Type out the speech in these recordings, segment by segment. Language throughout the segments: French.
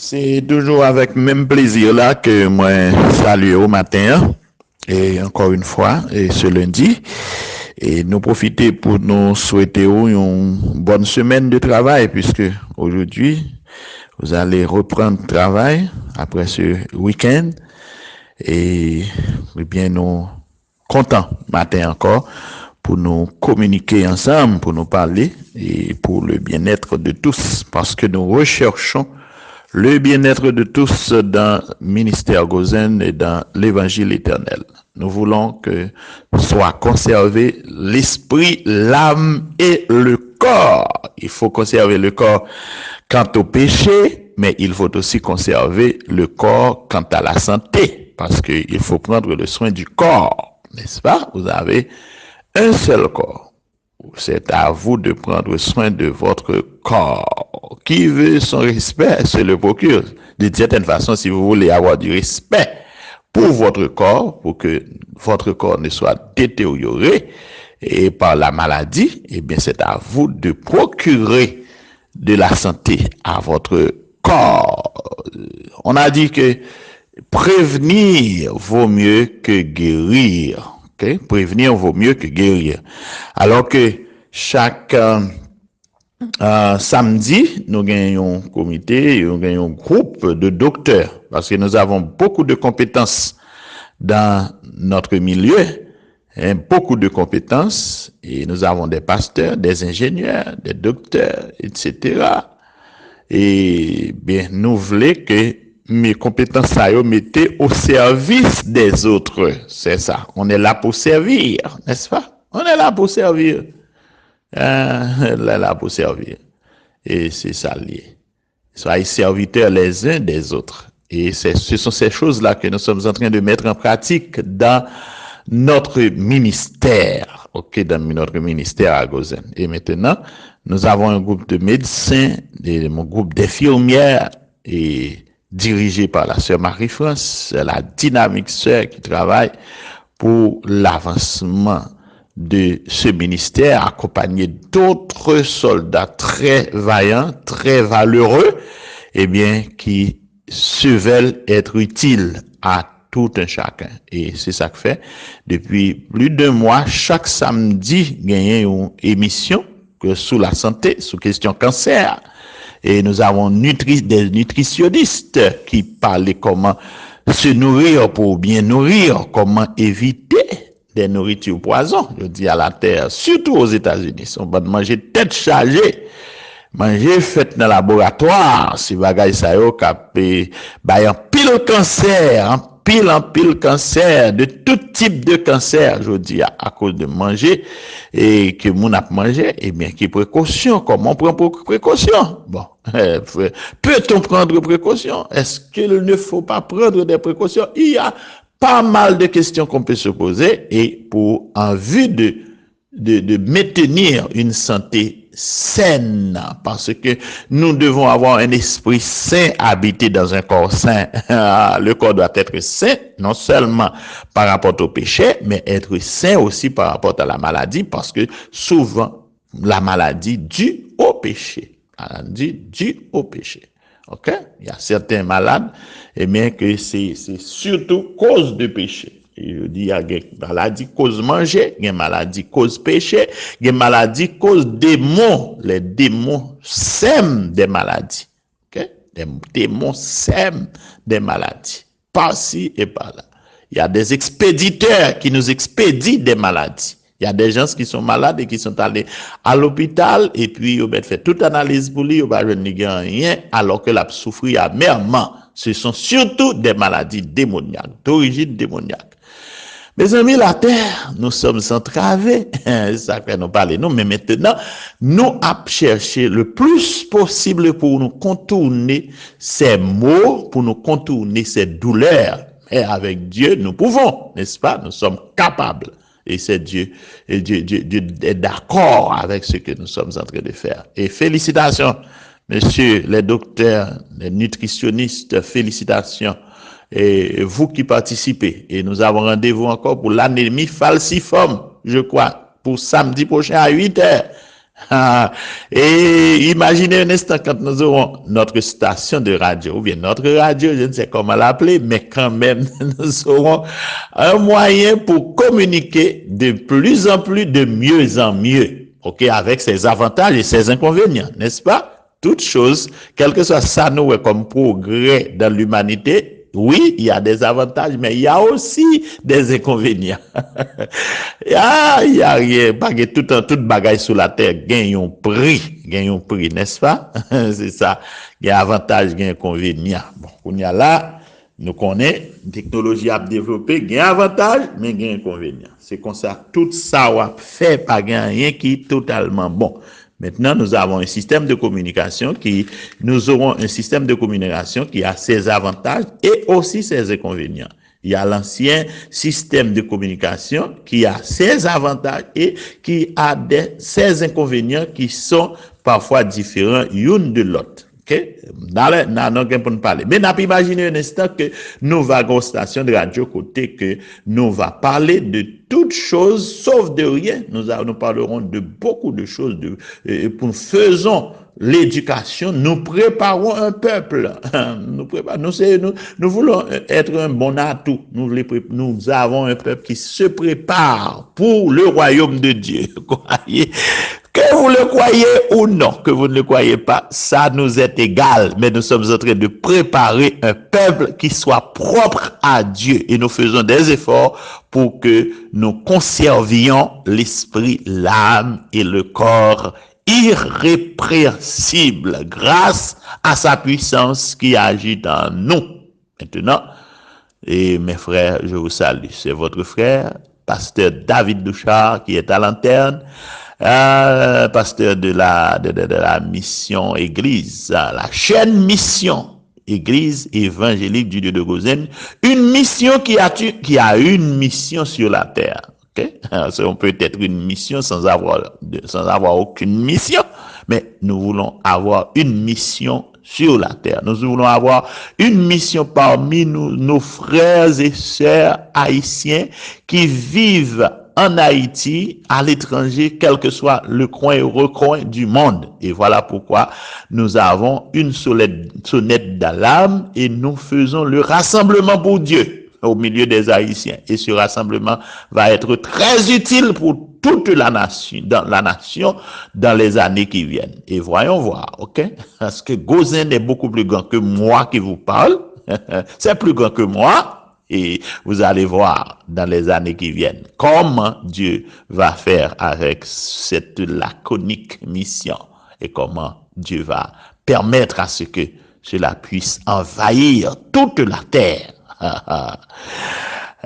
C'est toujours avec même plaisir là que moi salue au matin et encore une fois et ce lundi et nous profiter pour nous souhaiter une bonne semaine de travail puisque aujourd'hui vous allez reprendre le travail après ce week-end et bien nous contents matin encore pour nous communiquer ensemble, pour nous parler et pour le bien-être de tous parce que nous recherchons le bien-être de tous dans le ministère Gozen et dans l'évangile éternel. Nous voulons que soit conservé l'esprit, l'âme et le corps. Il faut conserver le corps quant au péché, mais il faut aussi conserver le corps quant à la santé, parce qu'il faut prendre le soin du corps, n'est-ce pas? Vous avez un seul corps. C'est à vous de prendre soin de votre corps. Qui veut son respect, se le procure. De certaine façon, si vous voulez avoir du respect pour votre corps, pour que votre corps ne soit détérioré et par la maladie, eh bien, c'est à vous de procurer de la santé à votre corps. On a dit que prévenir vaut mieux que guérir. Okay? Prévenir vaut mieux que guérir. Alors que chaque samedi, nous gagnons un comité, nous gagnons un groupe de docteurs parce que nous avons beaucoup de compétences dans notre milieu, beaucoup de compétences et nous avons des pasteurs, des ingénieurs, des docteurs, etc. Et bien, nous voulons que mes compétences à mettez au service des autres. C'est ça. On est là pour servir, n'est-ce pas? On est là pour servir. On est là pour servir. Et c'est ça lié. Soyez serviteurs les uns des autres. Et ce sont ces choses-là que nous sommes en train de mettre en pratique dans notre ministère. OK, dans notre ministère à Gozen. Et maintenant, nous avons un groupe de médecins, un groupe d'infirmières et dirigé par la sœur Marie-France, la dynamique sœur qui travaille pour l'avancement de ce ministère, accompagné d'autres soldats très vaillants, très valeureux, eh bien, qui se veulent être utiles à tout un chacun. Et c'est ça que fait. Depuis plus de mois, chaque samedi, il y a une émission que sous la santé, sous question cancer. Et nous avons des nutritionnistes qui parlent comment se nourrir pour bien nourrir, comment éviter des nourritures poison, je dis à la terre, surtout aux États-Unis. On va manger tête chargée, manger fait dans le laboratoire, si bagaille ça yo capé, en pile cancer, en pile cancer, de tout type de cancer, je dis à cause de manger et que mon a mangé, eh bien, qui précaution, comment on prend précaution? Bon, peut-on prendre précaution? Est-ce qu'il ne faut pas prendre des précautions? Il y a pas mal de questions qu'on peut se poser et en vue de maintenir une santé saine, parce que nous devons avoir un esprit sain habité dans un corps sain. Le corps doit être sain, non seulement par rapport au péché, mais être sain aussi par rapport à la maladie, parce que souvent, la maladie due au péché. La maladie due au péché. OK? Il y a certains malades, et bien que c'est surtout cause de péché. Je dis, il y a une maladie cause manger, il y a une maladie cause péché, il y a une maladie cause démons. Les démons sèment des maladies. Okay? Les démons sèment des maladies. Par-ci et par-là. Il y a des expéditeurs qui nous expédient des maladies. Il y a des gens qui sont malades et qui sont allés à l'hôpital et puis ils ont fait toute analyse pour lui, ils n'ont rien alors que la souffrir amèrement. Ce sont surtout des maladies démoniaques, d'origine démoniaque. Mes amis, la terre, nous sommes entravés. Ça fait nous parler, nous, mais maintenant, nous avons cherché le plus possible pour nous contourner ces maux, pour nous contourner ces douleurs. Et avec Dieu, nous pouvons, n'est-ce pas? Nous sommes capables. Et c'est Dieu est d'accord avec ce que nous sommes en train de faire. Et félicitations, messieurs les docteurs, les nutritionnistes, félicitations. Et vous qui participez. Et nous avons rendez-vous encore pour l'anémie falciforme, je crois, pour samedi prochain à 8h. Et imaginez un instant quand nous aurons notre station de radio, ou bien notre radio, je ne sais comment l'appeler, mais quand même, nous aurons un moyen pour communiquer de plus en plus, de mieux en mieux, ok, avec ses avantages et ses inconvénients, n'est-ce pas? Toute chose, quel que soit ça nous comme progrès dans l'humanité, oui, il y a des avantages, mais il y a aussi des inconvénients. Il y a rien, pas que tout bagaille sur la terre gagne un prix, n'est-ce pas? C'est ça. Il y a avantages, il y a inconvénients. Bon, on y a là, nous connaissons, technologie à développer, il y a avantages, mais il y a inconvénients. C'est comme ça, tout ça, on fait pas rien qui est totalement bon. Maintenant, nous avons un système de communication nous aurons un système de communication qui a ses avantages et aussi ses inconvénients. Il y a l'ancien système de communication qui a ses avantages et qui a ses inconvénients qui sont parfois différents l'une de l'autre. Okay? Dans pour nous parler. Mais n'a pas imaginé un instant que nous avons une station de radio côté que nous va parler de toutes choses sauf de rien. Nous parlerons de beaucoup de choses pour faisons l'éducation, nous préparons un peuple. Nous voulons être un bon atout. Nous avons un peuple qui se prépare pour le royaume de Dieu. Que vous le croyez ou non, que vous ne le croyez pas, ça nous est égal. Mais nous sommes en train de préparer un peuple qui soit propre à Dieu. Et nous faisons des efforts pour que nous conservions l'esprit, l'âme et le corps irrépréhensible grâce à sa puissance qui agit en nous. Maintenant, et mes frères, je vous salue. C'est votre frère, pasteur David Douchard, qui est à l'antenne. Pasteur de la mission Église, la chaîne mission Église évangélique du Dieu de Gozen, une mission qui a une mission sur la terre. Okay? On peut être une mission sans avoir aucune mission, mais nous voulons avoir une mission sur la terre. Nous voulons avoir une mission parmi nos frères et sœurs haïtiens qui vivent en Haïti, à l'étranger, quel que soit le coin et recoin du monde. Et voilà pourquoi nous avons une sonnette d'alarme et nous faisons le rassemblement pour Dieu au milieu des Haïtiens. Et ce rassemblement va être très utile pour toute la nation, dans les années qui viennent. Et voyons voir, ok? Parce que Gozen est beaucoup plus grand que moi qui vous parle. C'est plus grand que moi. Et vous allez voir dans les années qui viennent comment Dieu va faire avec cette laconique mission et comment Dieu va permettre à ce que cela puisse envahir toute la terre.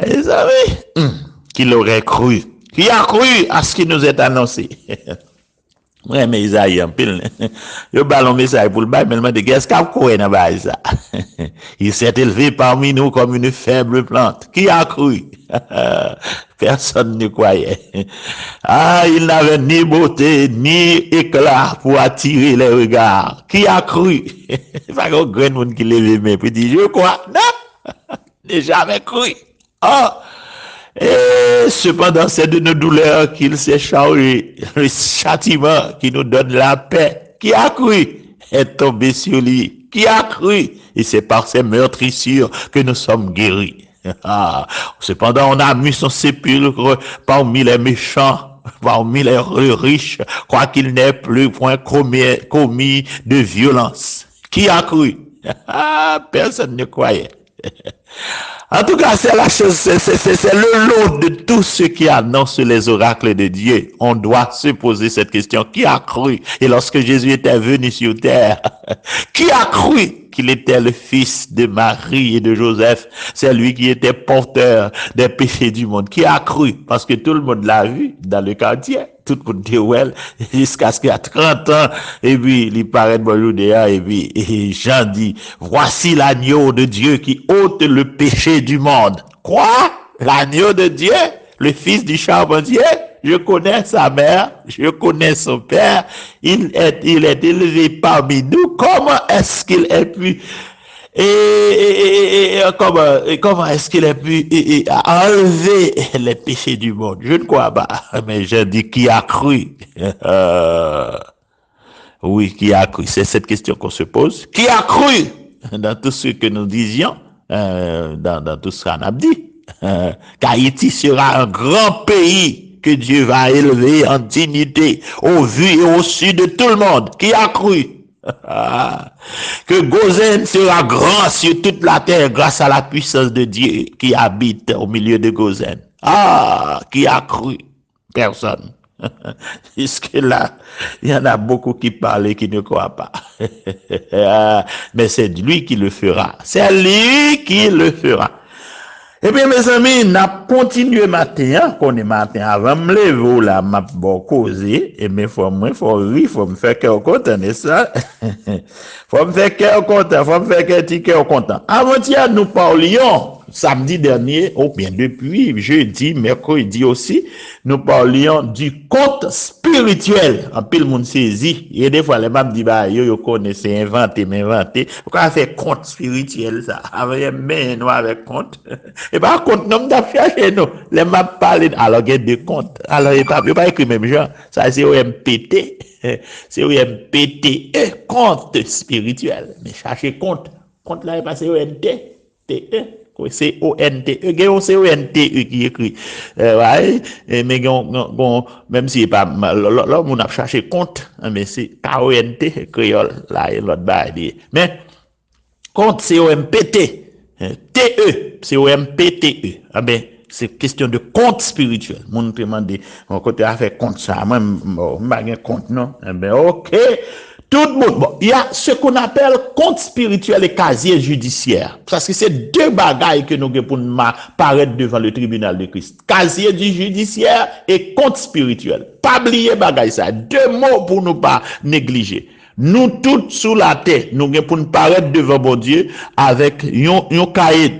Et vous savez, qui l'aurait cru? Qui a cru à ce qui nous est annoncé? Ouais, mais Isaïe en pile. Yo ballon message pour le bail, mais il m'a dit, qu'est-ce qu'a quoi dans bail ça? Il s'est élevé parmi nous comme une faible plante. Qui a cru? Personne ne croyait. Il n'avait ni beauté, ni éclat pour attirer les regards. Qui a cru? Il n'y a pas de grand monde qui lève mais puis dit, je crois. Non! J'ai jamais cru. Et cependant, c'est de nos douleurs qu'il s'est chargé, le châtiment qui nous donne la paix. Qui a cru est tombé sur lui? Qui a cru? Et c'est par ces meurtrissures que nous sommes guéris. Cependant, on a mis son sépulcre parmi les méchants, parmi les riches, quoiqu'il n'ait plus point commis de violence. Qui a cru? Personne ne croyait. En tout cas, c'est la chose, c'est le lot de tout ce qui annonce les oracles de Dieu. On doit se poser cette question. Qui a cru? Et lorsque Jésus était venu sur terre, qui a cru qu'il était le fils de Marie et de Joseph? C'est lui qui était porteur des péchés du monde. Qui a cru? Parce que tout le monde l'a vu dans le quartier. Tout le monde dit, well, jusqu'à ce qu'il y a 30 ans, et puis, il paraît de bonjour et puis, et Jean dit, voici l'agneau de Dieu qui ôte le péché du monde. Quoi? L'agneau de Dieu? Le fils du charpentier? Je connais sa mère, je connais son père, il est élevé parmi nous. Comment est-ce qu'il ait pu Comment est-ce qu'il a pu enlever les péchés du monde? Je ne crois pas. Mais je dis qui a cru? Oui, qui a cru? C'est cette question qu'on se pose. Qui a cru dans tout ce que nous disions, dans tout ce qu'on a dit? Qu'Haïti sera un grand pays que Dieu va élever en dignité au vu et au su de tout le monde. Qui a cru? Que Gozen sera grand sur toute la terre grâce à la puissance de Dieu qui habite au milieu de Gozen. Ah, qui a cru? Personne. Jusque-là, il y en a beaucoup qui parlent et qui ne croient pas. Mais c'est lui qui le fera. C'est lui qui le fera. Eh bien, mes amis, n'a continué matin, qu'on est matin, avant de me lever, là, m'a bon causé, et mais faut rire, faut me faire cœur content, n'est-ce ça? Faut me faire cœur content, faut me faire cœur content. Avant-hier, nous parlions, samedi dernier, ou bien depuis jeudi, mercredi aussi, nous parlions du conte spirituel. En pile monde saisi. Et des fois, les mamans disent, bah, yo connaissez, inventé. Pourquoi faire conte spirituel, ça? Avec main, nous, avec conte. Et bah, conte, nous, m'd'a cherché, nous. Les mamans parlent, alors, il y a des comptes. Alors, il n'y a pas écrit même genre. Ça, c'est OMPT. C'est OMPT. Conte spirituel. Mais cherchez compte. Compte là, il pas c'est ONT. C'est O-N-T-E, c'est O-N-T-E qui écrit. Ouais, mais même si pas, là, on a cherché compte, mais c'est K-O-N-T, créole, là, et l'autre bail. Mais, compte, c'est O-M-P-T, T-E, c'est O-M-P-T-E. Ah ben, c'est question de compte spirituel. Mon demande, mon côté a fait compte ça, moi, je compte, non? Ah ben, ok. Tout le monde, bon, il y a ce qu'on appelle compte spirituel et casier judiciaire. Parce que c'est deux bagailles que nous avons pour nous paraître devant le tribunal de Christ. Casier du judiciaire et compte spirituel. Pas oublier bagaille ça. Deux mots pour nous pas négliger. Nous tous sous la terre, nous avons pour nous paraître devant bon Dieu avec un cahier,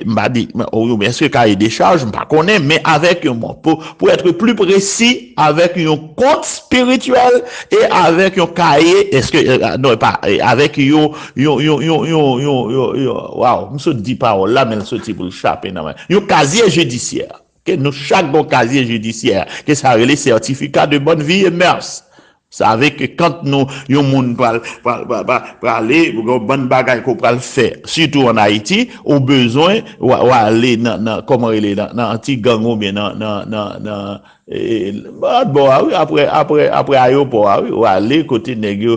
est-ce que cahier des charges, je ne connais pas, mais avec un mot, pour être plus précis, avec un compte spirituel et avec un cahier, est-ce que, non, pas, avec waouh, je ne dis pas là, mais je dis pour le chaper, non, un casier judiciaire. Que nous, chaque bon casier judiciaire, que ça relève certificat de bonne vie et mœurs. Vous savez que quand nous, yon moun pral aller, bonne bagaille qu'on pral faire, surtout en Haïti, au besoin, ou aller comment il est, dans anti gang ou bien après aéroport, ou aller côté nèg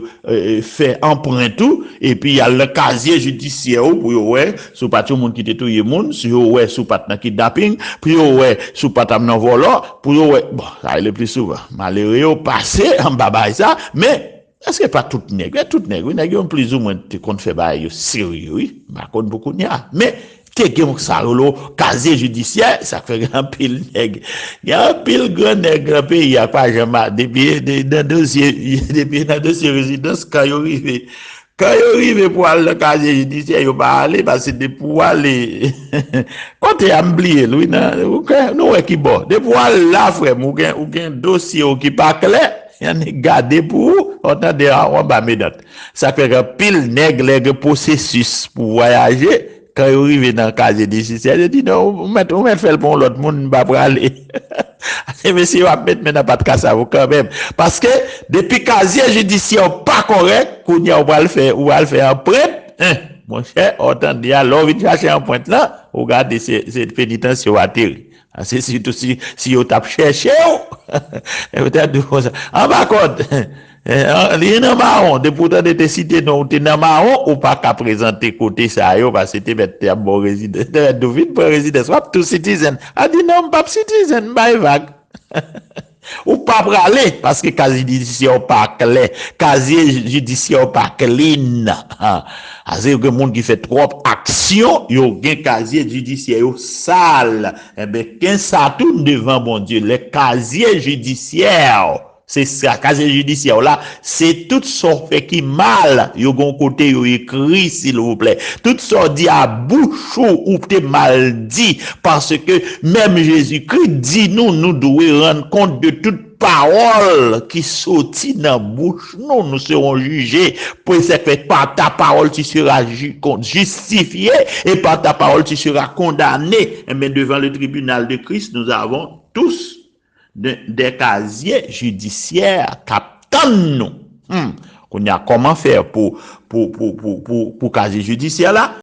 fait emprunt tout, et puis il y a le casier judiciaire pour ouais, sous pas tout monde qui te touye moun, sous ouais, sous pas nan kidnapping, puis ouais, sous pas nan volant, pour ouais, bon, ça est le plus souvent, malheureux passé en baba ça, mais est-ce que pas tout nègre, nègre plus ou moins te compte fait bail sérieux, oui, par contre beaucoup n'y a, mais te gen ça lo casier judiciaire ça fait grand pile nègre il y a un pile grand nègre pays il y a pas jamais depuis dans dossier résidence quand yo arrivé pour aller le casier judiciaire yo pas aller parce que pour aller quand tu as oublié lui nous qui bon de pour aller là frère ou gen dossier qui pas clair il y a gardé pour autant de on ba médate ça fait un pile nègre processus pour voyager. Quand il arrive dans le casier judiciaire, il dit non, on met fait le bon l'autre monde va pas aller. Mais si on va mettre maintenant pas de casse à vous quand même parce que depuis casier judiciaire pas correct, qu'on y a on va le faire un prêt, mon cher, autant dire alors vite chercher un point là, regardez cette pénitentiaire atterri. C'est surtout si on tape chercher peut-être en bas contre il y a marron de pourtant de te citer non t'es dans marron ou pas qu'à présenter côté ça yo parce que t'es mettre bon résident de vite pour résidence swap to citizen a dit non pas citizen by vague ou pas praler parce que casier judiciaire pas clair casier judiciaire pas clean c'est que monde qui fait trop action yo gen casier judiciaire yo sale et ben quand ça tourne devant bon Dieu les casiers judiciaires c'est ça casier judiciaire là c'est tout ça fait qui mal yo gon côté yo écrit s'il vous plaît tout ça dit à bouche ou t'es mal dit parce que même Jésus-Christ dit nous devons rendre compte de toute parole qui sortit dans la bouche, nous serons jugés. Pour ce fait, par ta parole, tu seras justifié et par ta parole, tu seras condamné. Mais devant le tribunal de Christ, nous avons tous des casiers judiciaires qui attendent nous. Qu'on a comment faire pour casier judiciaire là?